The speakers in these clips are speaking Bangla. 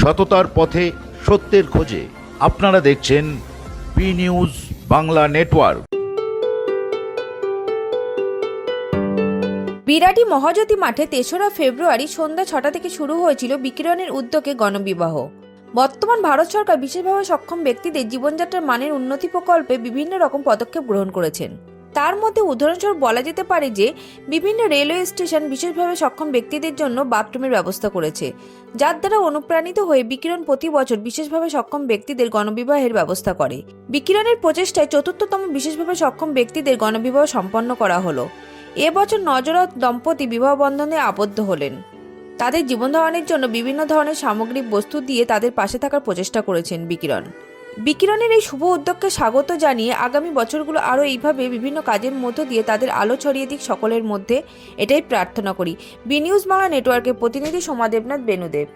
সততার পথে সত্যের খোঁজে। আপনারা দেখছেন B news Bangla network. Birati Mahajyoti মাঠে ৩রা ফেব্রুয়ারি সন্ধ্যা ৬টা থেকে শুরু হয়েছিল বিকিরণের উদ্যোগে গণবিবাহ। বর্তমান ভারত সরকার বিশেষভাবে সক্ষম ব্যক্তিদের জীবনযাত্রার মানের উন্নতি প্রকল্পে বিভিন্ন রকম পদক্ষেপ গ্রহণ করেছেন। তার মধ্যে উদাহরণস্বরূপ বলা যেতে পারে যে বিভিন্ন রেলওয়ে স্টেশন বিশেষভাবে সক্ষম ব্যক্তিদের জন্য বাথরুমের ব্যবস্থা করেছে, যার দ্বারা অনুপ্রাণিত হয়ে বিকিরণ প্রতি বছর বিশেষভাবে সক্ষম ব্যক্তিদের গণবিবাহের ব্যবস্থা করে। বিকিরণের প্রচেষ্টায় ৪র্থতম বিশেষভাবে সক্ষম ব্যক্তিদের গণবিবাহ সম্পন্ন করা হলো। এবছর ৯ জোড়া দম্পতি বিবাহ বন্ধনে আবদ্ধ হলেন। তাদের জীবন ধারণের জন্য বিভিন্ন ধরনের সামগ্রিক বস্তু দিয়ে তাদের পাশে থাকার প্রচেষ্টা করেছেন বিকিরণের এই শুভ উদ্যোগকে স্বাগত জানিয়ে আগামী বছরগুলো আরও এইভাবে বিভিন্ন কাজের মধ্য দিয়ে তাদের আলো ছড়িয়ে দিক সকলের মধ্যে, এটাই প্রার্থনা করি। বি নিউজ বাংলা নেটওয়ার্কের প্রতিনিধি সোমা দেবনাথ বেনুদেব।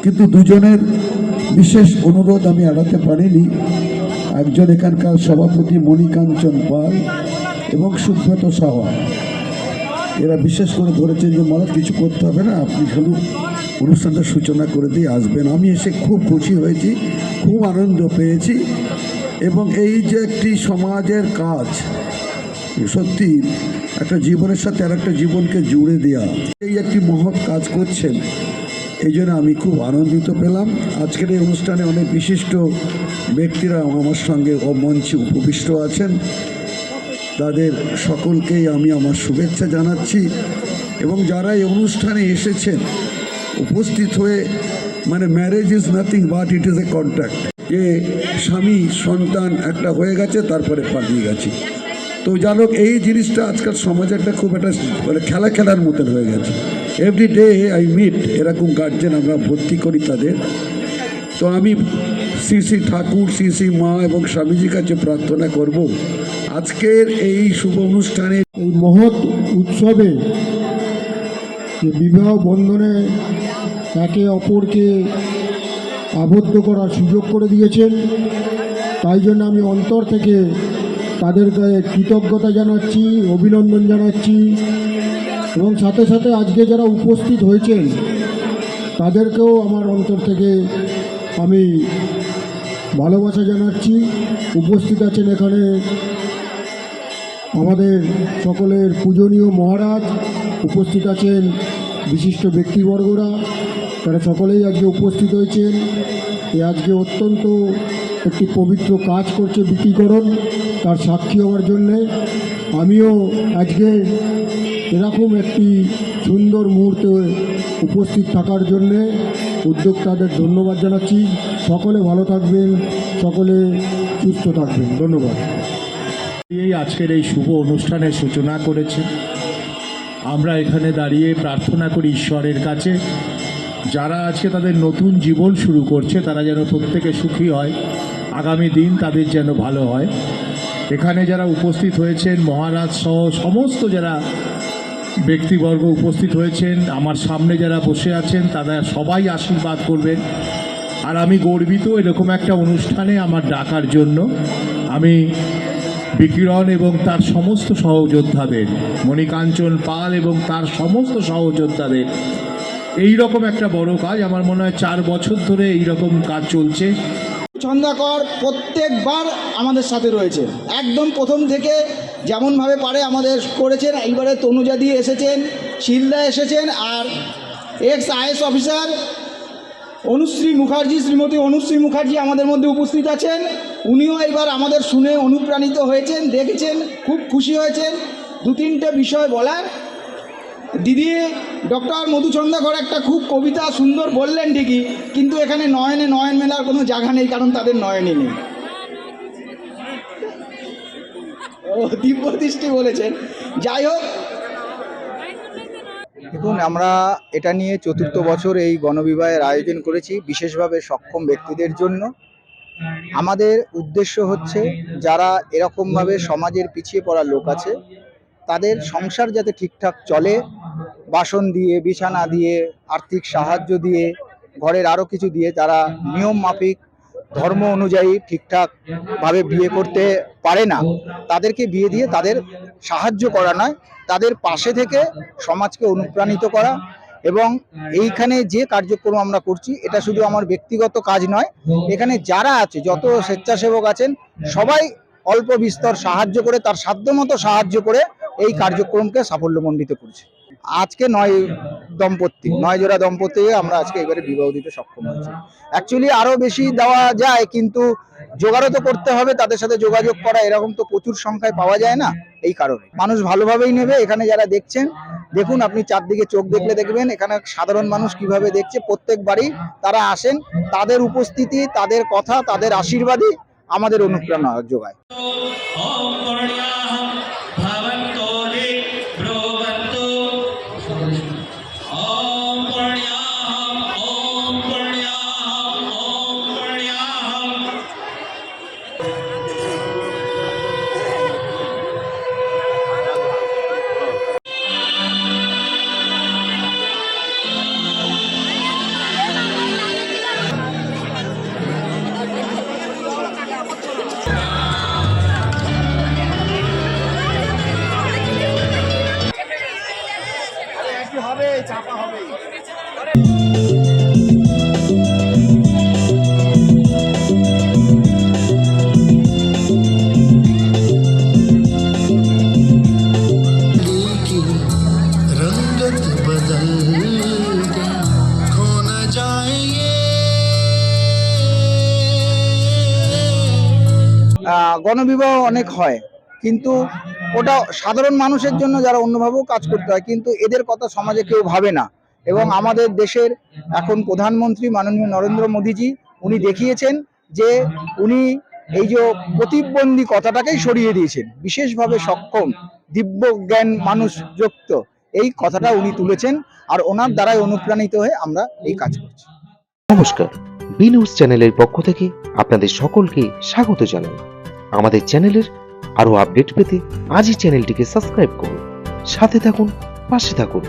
কিন্তু দুজনের বিশেষ অনুরোধ আমি এড়াতে পারিনি। একজন এখানকার সভাপতি মণিকাঞ্চন পাল এবং সুব্রত সাহা, এরা বিশেষ করে ধরেছেন যে মহারাজ কিছু করতে হবে না, আপনি শুধু অনুষ্ঠানটা সূচনা করে দিয়ে আসবেন। আমি এসে খুব খুশি হয়েছি, খুব আনন্দ পেয়েছি এবং এই যে একটি সমাজের কাজ, সত্যি একটা জীবনের সাথে আর একটা জীবনকে জুড়ে দেওয়া, এই একটি মহৎ কাজ করছেন, এই জন্য আমি খুব আনন্দিত পেলাম। আজকের এই অনুষ্ঠানে অনেক বিশিষ্ট ব্যক্তিরা আমার সঙ্গে মঞ্চে উপবিষ্ট আছেন, তাদের সকলকেই আমি আমার শুভেচ্ছা জানাচ্ছি এবং যারা এই অনুষ্ঠানে এসেছেন উপস্থিত হয়ে, মানে marriage is nothing but it is a contract, যে স্বামী সন্তান একটা হয়ে গেছে তারপরে পালিয়ে গেছে। তো জানো এই জিনিসটা আজকাল সমাজে একটা খুব একটা মানে খেলার মতন হয়ে গেছে। এভরি ডে আই মিট এরকম গার্জেন, আমরা ভর্তি করি তাদের। তো আমি শ্রী শ্রী ঠাকুর, শ্রী শ্রী মা এবং স্বামীজির কাছে প্রার্থনা করব আজকের এই শুভ অনুষ্ঠানে, এই মহৎ উৎসবে বিবাহ বন্ধনে একে অপরকে আবদ্ধ করার সুযোগ করে দিয়েছেন। তাই জন্য আমি অন্তর থেকে তাদেরকে কৃতজ্ঞতা জানাচ্ছি, অভিনন্দন জানাচ্ছি এবং সাথে সাথে আজকে যারা উপস্থিত হয়েছেন তাদেরকেও আমার অন্তর থেকে আমি ভালোবাসা জানাচ্ছি। উপস্থিত আছেন এখানে আমাদের সকলের পূজনীয় মহারাজ, উপস্থিত আছেন বিশিষ্ট ব্যক্তিবর্গরা, তারা সকলেই আজকে উপস্থিত হয়েছেন। আজকে অত্যন্ত একটি পবিত্র কাজ করছে বিকিরণ, তার সাক্ষী হওয়ার জন্যে আমিও আজকে এরকম একটি সুন্দর মুহূর্তে উপস্থিত থাকার জন্যে উদ্যোক্তাদের ধন্যবাদ জানাচ্ছি। সকলে ভালো থাকবেন, সকলে সুস্থ থাকবেন, ধন্যবাদ। এই আজকের এই শুভ অনুষ্ঠানের সূচনা করেছে। আমরা এখানে দাঁড়িয়ে প্রার্থনা করি ঈশ্বরের কাছে, যারা আজকে তাদের নতুন জীবন শুরু করছে তারা যেন প্রত্যেকে সুখী হয়, আগামী দিন তাদের যেন ভালো হয়। এখানে যারা উপস্থিত হয়েছেন মহারাজ সহ সমস্ত যারা ব্যক্তিবর্গ উপস্থিত হয়েছেন, আমার সামনে যারা বসে আছেন তারা সবাই আশীর্বাদ করবেন। আর আমি গর্বিত এরকম একটা অনুষ্ঠানে আমার ডাকার জন্য। আমি বিকিরণ এবং তার সমস্ত সহযোদ্ধাদের, মণিকাঞ্চন পাল এবং তার সমস্ত সহযোদ্ধাদের, এই রকম একটা বড় কাজ, আমার মনে হয় 4 বছর ধরে এই রকম কাজ চলছে। ছন্দাকর প্রত্যেকবার আমাদের সাথে রয়েছে, একদম প্রথম থেকে যেমনভাবে পারে আমাদের করেছেন। এইবারে তনুজা দিয়ে এসেছেন, শিলদা এসেছেন, আর ex IAS officer Shrimati Anushree Mukherjee আমাদের মধ্যে উপস্থিত আছেন। উনিও এবার আমাদের শুনে অনুপ্রাণিত হয়েছেন, দেখেছেন, খুব খুশি হয়েছেন। 2-3টে বিষয় বলার। দিদি ডক্টর মধুচন্দ্রকর একটা খুব কবিতা সুন্দর বললেন ঠিকই, কিন্তু এখানে নয়নে নয়ন মেলার কোনো জায়গা নেই, কারণ তাদের নয়নই নেই। ও দিব্য দৃষ্টি বলেছেন। যাই হোক, দেখুন, আমরা এটা নিয়ে 4র্থ বছর এই গণবিবাহের আয়োজন করেছি বিশেষভাবে সক্ষম ব্যক্তিদের জন্য। আমাদের উদ্দেশ্য হচ্ছে যারা এরকমভাবে সমাজের পিছিয়ে পড়া লোক আছে তাদের সংসার যাতে ঠিকঠাক চলে, বাসন দিয়ে, বিছানা দিয়ে, আর্থিক সাহায্য দিয়ে, ঘরের আরও কিছু দিয়ে, যারা নিয়ম মাফিক ধর্ম অনুযায়ী ঠিকঠাকভাবে বিয়ে করতে পারে না তাদেরকে বিয়ে দিয়ে তাদের সাহায্য করা নয়, তাদের পাশে থেকে সমাজকে অনুপ্রাণিত করা। এবং এইখানে যে কার্যক্রম আমরা করছি এটা শুধু আমার ব্যক্তিগত কাজ নয়, এখানে যারা আছে, যত স্বেচ্ছাসেবক আছেন, সবাই অল্প বিস্তর সাহায্য করে, তার সাধ্যমতো সাহায্য করে এই কার্যক্রমকে সাফল্যমণ্ডিত করছে। আজকে 9 জোড়া দম্পতিকে আমরা আজকে এবারে বিবাহ দিতে সক্ষম হয়েছি। অ্যাকচুয়ালি আরও বেশি দেওয়া যায়, কিন্তু জোগাড়ও তো করতে হবে, তাদের সাথে যোগাযোগ করা, এরকম তো প্রচুর সংখ্যায় পাওয়া যায় না। এই কারণে মানুষ ভালোভাবেই নেবে। এখানে যারা দেখছেন, দেখুন, আপনি চারদিকে চোখ দেখলে দেখবেন এখানে সাধারণ মানুষ কিভাবে দেখছে। প্রত্যেকবারই তারা আসেন, তাদের উপস্থিতি, তাদের কথা, তাদের আশীর্বাদই আমাদের অনুপ্রেরণা যোগায়। গণবিবাহ অনেক হয়, কিন্তু ওটা সাধারণ মানুষের জন্য, যারা অন্যভাবেও কাজ করতে হয়, কিন্তু এদের কথা সমাজে কেউ ভাবে না। এবং আমাদের দেশের এখন প্রধানমন্ত্রী মাননীয় নরেন্দ্র মোদীজি, উনি দেখিয়েছেন যে উনি এই যে প্রতিবন্ধী কথাটাকেই সরিয়ে দিয়েছেন, বিশেষভাবে সক্ষম, দিব্য জ্ঞান মানুষ যুক্ত, এই কথাটা উনি তুলেছেন। আর ওনার দ্বারাই অনুপ্রাণিত হয়ে আমরা এই কাজ করছি। নমস্কার, বি নিউজ চ্যানেলের পক্ষ থেকে আপনাদের সকলকে স্বাগত জানাই। আমাদের চ্যানেলের আরো আপডেট পেতে আজই চ্যানেলটিকে সাবস্ক্রাইব করুন, সাথে থাকুন, পাশে থাকুন।